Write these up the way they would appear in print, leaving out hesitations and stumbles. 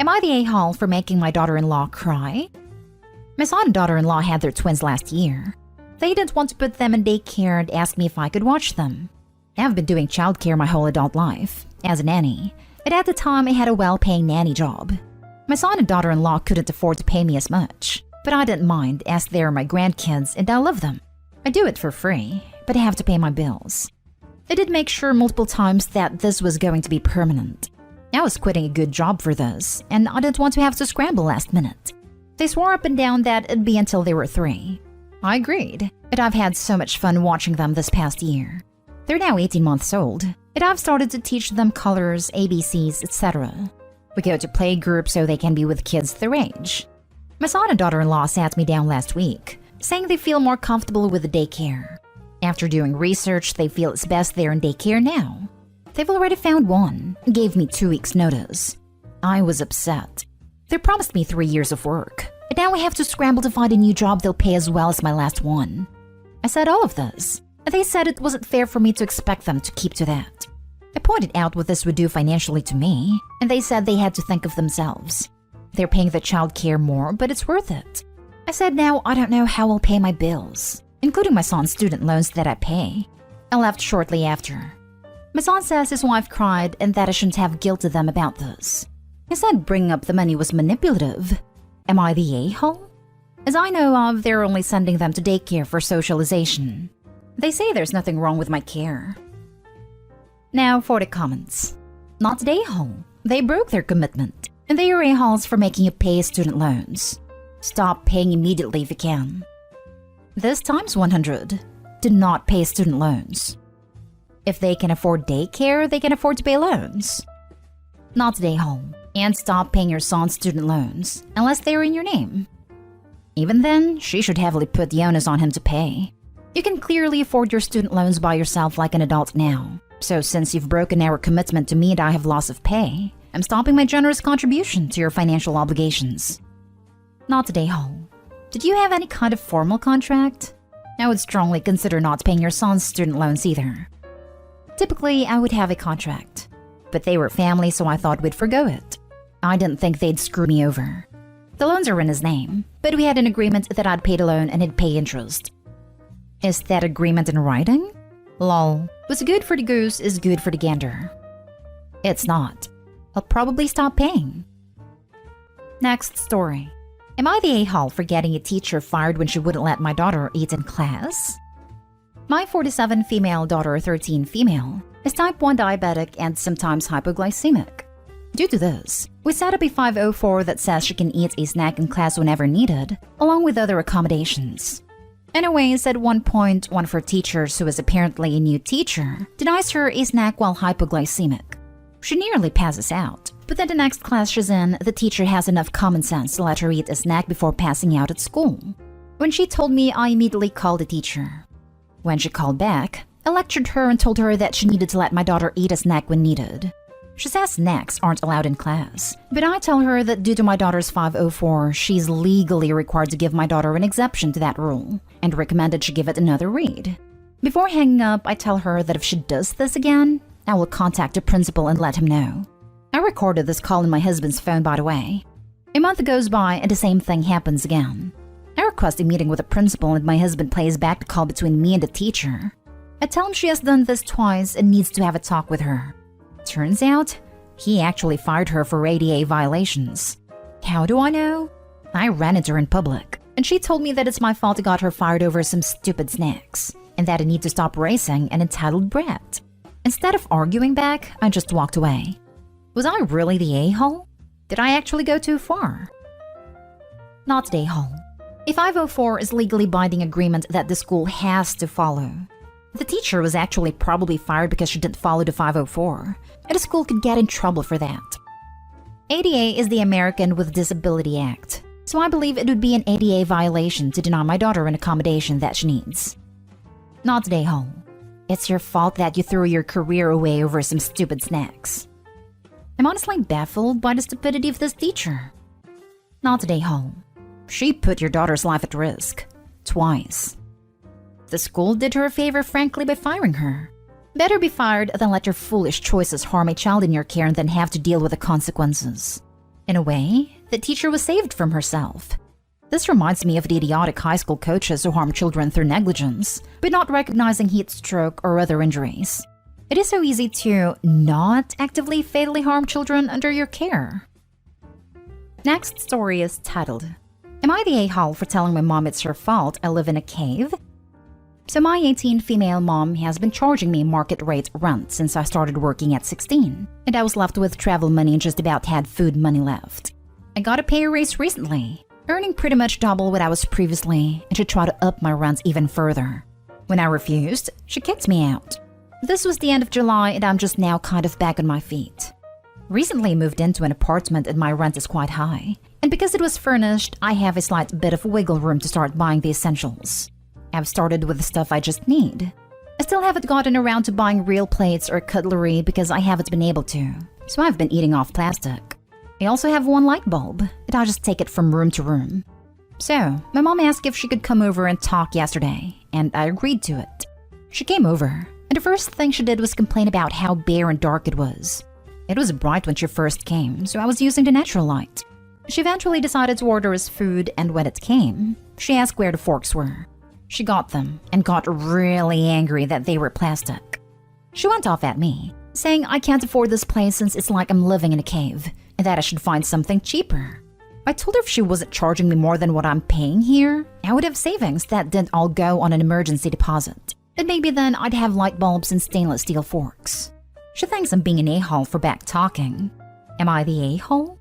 Am I the a-hole for making my daughter-in-law cry? My son and daughter-in-law had their twins last year. They didn't want to put them in daycare and asked me if I could watch them. I've been doing childcare my whole adult life, as a nanny, and at the time I had a well-paying nanny job. My son and daughter-in-law couldn't afford to pay me as much, but I didn't mind as they're my grandkids and I love them. I do it for free, but I have to pay my bills. I did make sure multiple times that this was going to be permanent. I was quitting a good job for this, and I didn't want to have to scramble last minute. They swore up and down that it'd be until they were 3. I agreed, but I've had so much fun watching them this past year. They're now 18 months old, and I've started to teach them colors, ABCs, etc. We go to play groups so they can be with kids their age. My son and daughter-in-law sat me down last week, saying they feel more comfortable with the daycare. After doing research, they feel it's best they're in daycare now. They've already found one and gave me 2 weeks' notice. I was upset. They promised me 3 years of work, and now I have to scramble to find a new job they'll pay as well as my last one. I said all of this, and they said it wasn't fair for me to expect them to keep to that. I pointed out what this would do financially to me, and they said they had to think of themselves. They're paying the child care more, but it's worth it. I said now I don't know how I'll pay my bills, including my son's student loans that I pay. I left shortly after. My son says his wife cried and that I shouldn't have guilted them about this. He said bringing up the money was manipulative. Am I the a-hole? As I know of, they're only sending them to daycare for socialization. They say there's nothing wrong with my care. Now for the comments. Not the a-hole. They broke their commitment, and they are a-holes for making you pay student loans. Stop paying immediately if you can. This times 100. Do not pay student loans. If they can afford daycare, they can afford to pay loans. Not the a-hole. And stop paying your son's student loans, unless they are in your name. Even then, she should heavily put the onus on him to pay. You can clearly afford your student loans by yourself like an adult now. So since you've broken our commitment to me and I have loss of pay, I'm stopping my generous contribution to your financial obligations. Not the a-hole. Did you have any kind of formal contract? I would strongly consider not paying your son's student loans either. Typically, I would have a contract, but they were family, so I thought we'd forgo it. I didn't think they'd screw me over. The loans are in his name, but we had an agreement that I'd pay the loan and he'd pay interest. Is that agreement in writing? Lol. What's good for the goose is good for the gander. It's not. I'll probably stop paying. Next story. Am I the a-hole for getting a teacher fired when she wouldn't let my daughter eat in class? My 47 female daughter, 13 female, is type 1 diabetic and sometimes hypoglycemic. Due to this, we set up a 504 that says she can eat a snack in class whenever needed, along with other accommodations. Anyways, at one point, one of her teachers, who is apparently a new teacher, denies her a snack while hypoglycemic. She nearly passes out, but then the next class she's in, the teacher has enough common sense to let her eat a snack before passing out at school. When she told me, I immediately called the teacher. When she called back, I lectured her and told her that she needed to let my daughter eat a snack when needed. She says snacks aren't allowed in class, but I tell her that due to my daughter's 504, she's legally required to give my daughter an exception to that rule, and recommended she give it another read. Before hanging up, I tell her that if she does this again, I will contact the principal and let him know. I recorded this call in my husband's phone, by the way. A month goes by and the same thing happens again. I request a meeting with the principal and my husband plays back the call between me and the teacher. I tell him she has done this twice and needs to have a talk with her. Turns out, he actually fired her for ADA violations. How do I know? I ran into her in public, and she told me that it's my fault I got her fired over some stupid snacks, and that I need to stop raising an entitled brat. Instead of arguing back, I just walked away. Was I really the a-hole? Did I actually go too far? Not the a-hole. A 504 is legally binding agreement that the school has to follow. The teacher was actually probably fired because she didn't follow the 504, and the school could get in trouble for that. ADA is the American with Disability Act, so I believe it would be an ADA violation to deny my daughter an accommodation that she needs. Not the a-hole. It's your fault that you threw your career away over some stupid snacks. I'm honestly baffled by the stupidity of this teacher. Not the a-hole. She put your daughter's life at risk. Twice. The school did her a favor, frankly, by firing her. Better be fired than let your foolish choices harm a child in your care and then have to deal with the consequences. In a way, the teacher was saved from herself. This reminds me of the idiotic high school coaches who harm children through negligence, but not recognizing heat stroke or other injuries. It is so easy to not actively fatally harm children under your care. Next story is titled, Am I the a-hole for telling my mom it's her fault I live in a cave? So my 18 female mom has been charging me market rate rent since I started working at 16, and I was left with travel money and just about had food money left. I got a pay raise recently, earning pretty much double what I was previously, and she tried to up my rent even further. When I refused, she kicked me out. This was the end of July and I'm just now kind of back on my feet. Recently moved into an apartment and my rent is quite high, and because it was furnished, I have a slight bit of wiggle room to start buying the essentials. I've started with the stuff I just need. I still haven't gotten around to buying real plates or cutlery because I haven't been able to, so I've been eating off plastic. I also have one light bulb, and I just take it from room to room. So, my mom asked if she could come over and talk yesterday, and I agreed to it. She came over, and the first thing she did was complain about how bare and dark it was. It was bright when she first came, so I was using the natural light. She eventually decided to order us food, and when it came, she asked where the forks were. She got them and got really angry that they were plastic. She went off at me, saying I can't afford this place since it's like I'm living in a cave, and that I should find something cheaper. I told her if she wasn't charging me more than what I'm paying here, I would have savings that didn't all go on an emergency deposit, and maybe then I'd have light bulbs and stainless steel forks. She thinks I'm being an a-hole for back talking. Am I the a-hole?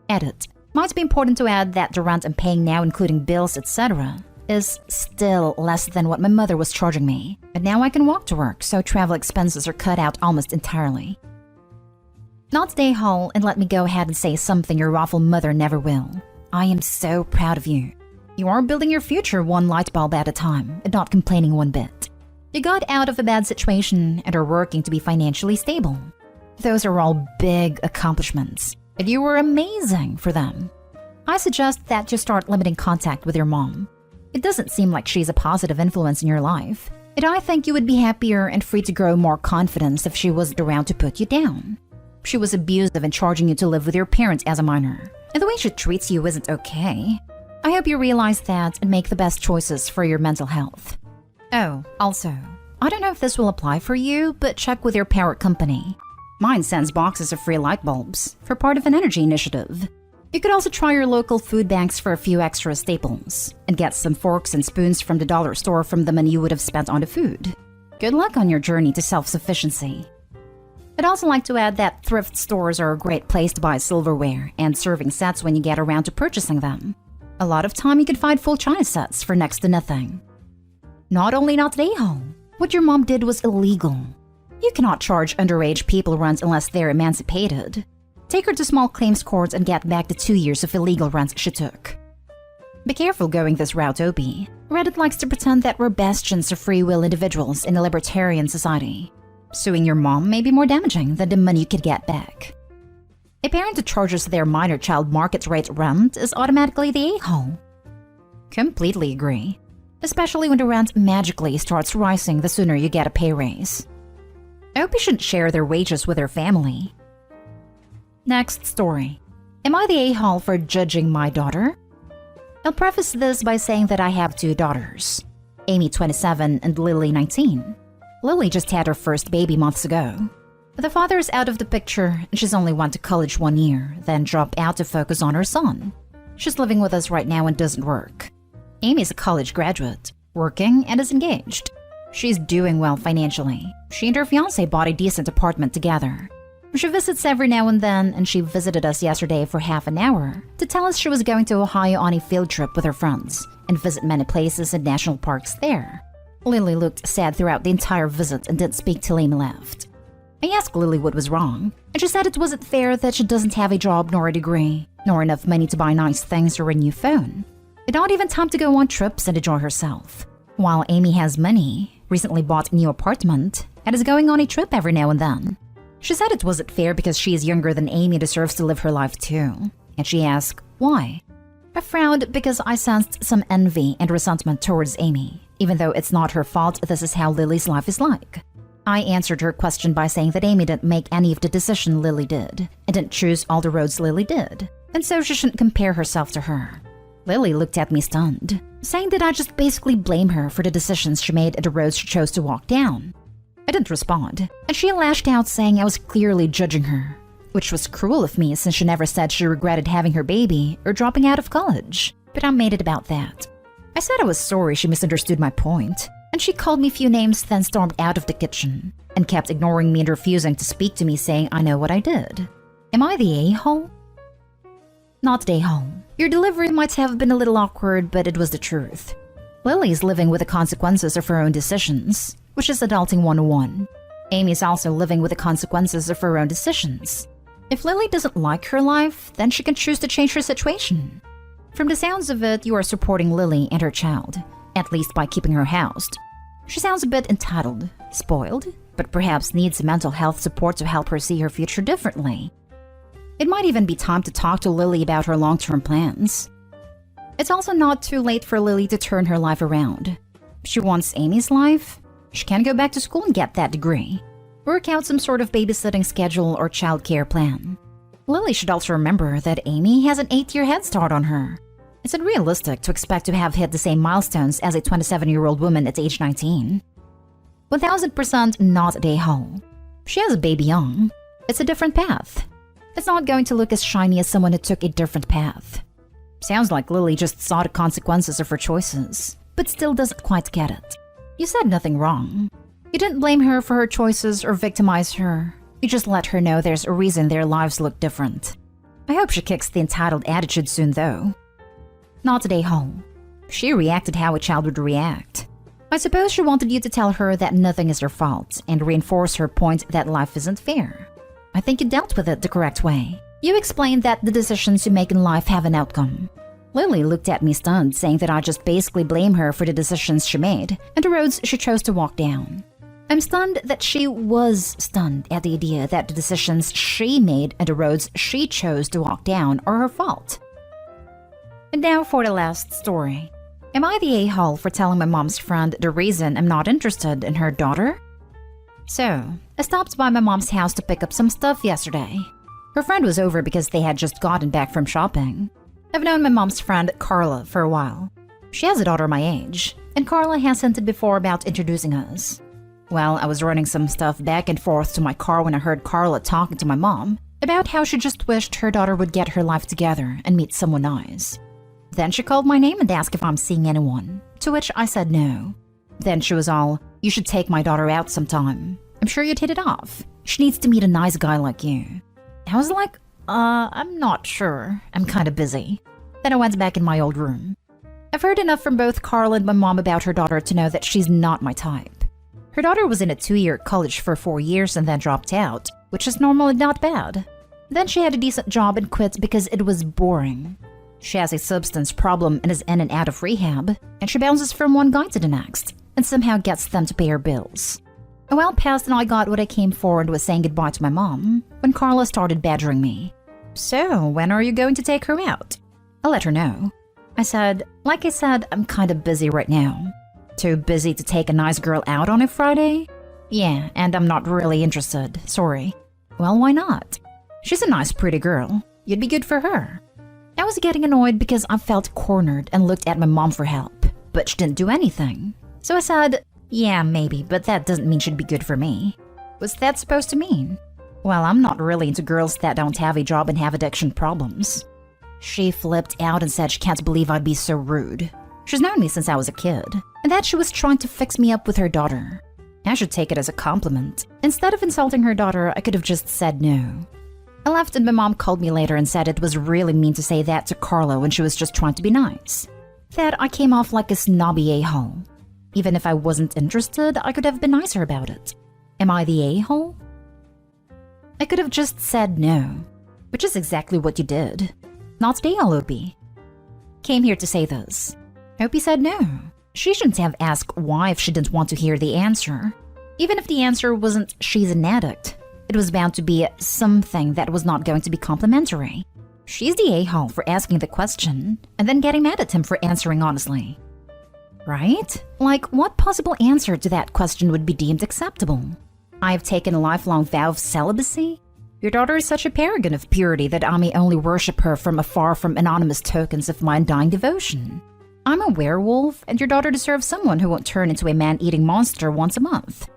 Edit. Might be important to add that the rent I'm paying now, including bills, etc., is still less than what my mother was charging me. But now I can walk to work, so travel expenses are cut out almost entirely. Not the a-hole, and let me go ahead and say something your awful mother never will. I am so proud of you. You are building your future one light bulb at a time, and not complaining one bit. You got out of a bad situation and are working to be financially stable. Those are all big accomplishments, and you were amazing for them. I suggest that you start limiting contact with your mom. It doesn't seem like she's a positive influence in your life, and I think you would be happier and free to grow more confidence if she wasn't around to put you down. She was abusive in charging you to live with your parents as a minor, and the way she treats you isn't okay. I hope you realize that and make the best choices for your mental health. Oh, also, I don't know if this will apply for you, but check with your power company. Mine sends boxes of free light bulbs for part of an energy initiative. You could also try your local food banks for a few extra staples, and get some forks and spoons from the dollar store from the money you would have spent on the food. Good luck on your journey to self-sufficiency. I'd also like to add that thrift stores are a great place to buy silverware and serving sets when you get around to purchasing them. A lot of time you can find full china sets for next to nothing. Not only not the a-hole, what your mom did was illegal. You cannot charge underage people rent unless they're emancipated. Take her to small claims courts and get back the 2 years of illegal rent she took. Be careful going this route, Opie. Reddit likes to pretend that we're bastions of free will individuals in a libertarian society. Suing your mom may be more damaging than the money you could get back. A parent who charges their minor child market rate rent is automatically the a-hole. Completely agree. Especially when the rent magically starts rising the sooner you get a pay raise. Opie shouldn't share their wages with their family. Next story. Am I the a-hole for judging my daughter? I'll preface this by saying that I have 2 daughters, Amy 27 and Lily 19. Lily just had her first baby months ago. The father is out of the picture and she's only went to college 1 year, then dropped out to focus on her son. She's living with us right now and doesn't work. Amy is a college graduate, working and is engaged. She's doing well financially. She and her fiance bought a decent apartment together. She visits every now and then, and she visited us yesterday for half an hour to tell us she was going to Ohio on a field trip with her friends and visit many places and national parks there. Lily looked sad throughout the entire visit and didn't speak till Amy left. I asked Lily what was wrong, and she said it wasn't fair that she doesn't have a job nor a degree, nor enough money to buy nice things or a new phone. And not even time to go on trips and enjoy herself. While Amy has money, recently bought a new apartment, and is going on a trip every now and then. She said it wasn't fair because she is younger than Amy and deserves to live her life too. And she asked, why? I frowned because I sensed some envy and resentment towards Amy. Even though it's not her fault, this is how Lily's life is like. I answered her question by saying that Amy didn't make any of the decision Lily did, and didn't choose all the roads Lily did. and so she shouldn't compare herself to her. Lily looked at me stunned, saying that I just basically blame her for the decisions she made and the roads she chose to walk down. I didn't respond, and she lashed out saying I was clearly judging her, which was cruel of me since she never said she regretted having her baby or dropping out of college, but I made it about that. I said I was sorry she misunderstood my point, and she called me a few names, then stormed out of the kitchen and kept ignoring me and refusing to speak to me, saying I know what I did. Am I the a-hole? Not the a-hole. Your delivery might have been a little awkward, but it was the truth. Lily's living with the consequences of her own decisions, which is adulting 101. Amy's also living with the consequences of her own decisions. If Lily doesn't like her life, then she can choose to change her situation. From the sounds of it, you are supporting Lily and her child, at least by keeping her housed. She sounds a bit entitled, spoiled, but perhaps needs mental health support to help her see her future differently. It might even be time to talk to Lily about her long-term plans. It's also not too late for Lily to turn her life around. If she wants Amy's life, she can go back to school and get that degree. Work out some sort of babysitting schedule or childcare plan. Lily should also remember that Amy has an 8-year head start on her. It's unrealistic to expect to have hit the same milestones as a 27-year-old woman at age 19. 1000% not a hole. She has a baby young. It's a different path. It's not going to look as shiny as someone who took a different path. Sounds like Lily just saw the consequences of her choices, but still doesn't quite get it. You said nothing wrong. You didn't blame her for her choices or victimize her. You just let her know there's a reason their lives look different. I hope she kicks the entitled attitude soon, though. Not today, home. She reacted how a child would react. I suppose she wanted you to tell her that nothing is her fault and reinforce her point that life isn't fair. I think you dealt with it the correct way. You explained that the decisions you make in life have an outcome. Lily looked at me stunned, saying that I just basically blame her for the decisions she made and the roads she chose to walk down. I'm stunned that she was stunned at the idea that the decisions she made and the roads she chose to walk down are her fault. And now for the last story. Am I the a-hole for telling my mom's friend the reason I'm not interested in her daughter? So, I stopped by my mom's house to pick up some stuff yesterday. Her friend was over because they had just gotten back from shopping. I've known my mom's friend Carla for a while. She has a daughter my age, and Carla has hinted before about introducing us. Well, I was running some stuff back and forth to my car when I heard Carla talking to my mom about how she just wished her daughter would get her life together and meet someone nice. Then she called my name and asked if I'm seeing anyone, to which I said no. Then she was all, "You should take my daughter out sometime. I'm sure you'd hit it off. She needs to meet a nice guy like you." I was like, I'm not sure. I'm kinda busy. Then I went back in my old room. I've heard enough from both Carla and my mom about her daughter to know that she's not my type. Her daughter was in a 2-year college for 4 years and then dropped out, which is normal and not bad. Then she had a decent job and quit because it was boring. She has a substance problem and is in and out of rehab, and she bounces from one guy to the next, and somehow gets them to pay her bills. A while passed and I got what I came for and was saying goodbye to my mom when Carla started badgering me. "So, when are you going to take her out?" I let her know. I said, "Like I said, I'm kinda busy right now." "Too busy to take a nice girl out on a Friday?" "Yeah, and I'm not really interested, sorry." "Well, why not?" "She's a nice pretty girl. You'd be good for her." I was getting annoyed because I felt cornered and looked at my mom for help, but she didn't do anything. So I said, "Yeah, maybe, but that doesn't mean she'd be good for me." What's that supposed to mean? "Well, I'm not really into girls that don't have a job and have addiction problems." She flipped out and said she can't believe I'd be so rude. She's known me since I was a kid, and that she was trying to fix me up with her daughter. I should take it as a compliment. Instead of insulting her daughter, I could have just said no. I left and my mom called me later and said it was really mean to say that to Carla when she was just trying to be nice. That I came off like a snobby a-hole. Even if I wasn't interested, I could have been nicer about it. Am I the a-hole? I could have just said no, which is exactly what you did. Not the a-hole, Opie. Came here to say this. Opie said no. She shouldn't have asked why if she didn't want to hear the answer. Even if the answer wasn't she's an addict, it was bound to be something that was not going to be complimentary. She's the a-hole for asking the question and then getting mad at him for answering honestly. Right? Like, what possible answer to that question would be deemed acceptable? I've taken a lifelong vow of celibacy? Your daughter is such a paragon of purity that I may only worship her from afar from anonymous tokens of my undying devotion. I'm a werewolf, and your daughter deserves someone who won't turn into a man-eating monster once a month.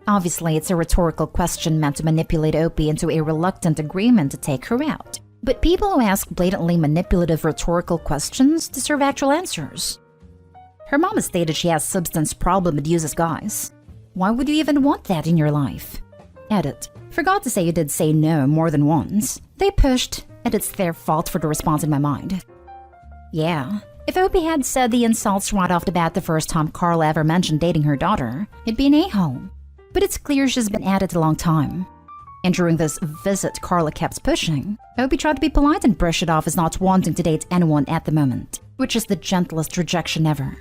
Obviously, it's a rhetorical question meant to manipulate Opie into a reluctant agreement to take her out. But people who ask blatantly manipulative rhetorical questions deserve actual answers. Her mom has stated she has substance problem and uses guys. Why would you even want that in your life? Edit. Forgot to say you did say no more than once. They pushed, and it's their fault for the response in my mind. Yeah, if Opie had said the insults right off the bat the first time Carla ever mentioned dating her daughter, it'd be an a-hole. But it's clear she's been at it a long time. And during this visit Carla kept pushing, Opie tried to be polite and brush it off as not wanting to date anyone at the moment, which is the gentlest rejection ever.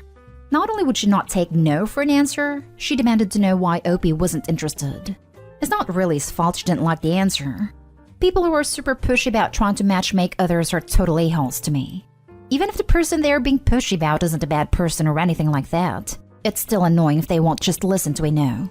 Not only would she not take no for an answer, she demanded to know why Opie wasn't interested. It's not really his fault she didn't like the answer. People who are super pushy about trying to matchmake others are total a-holes to me. Even if the person they're being pushy about isn't a bad person or anything like that, it's still annoying if they won't just listen to a no.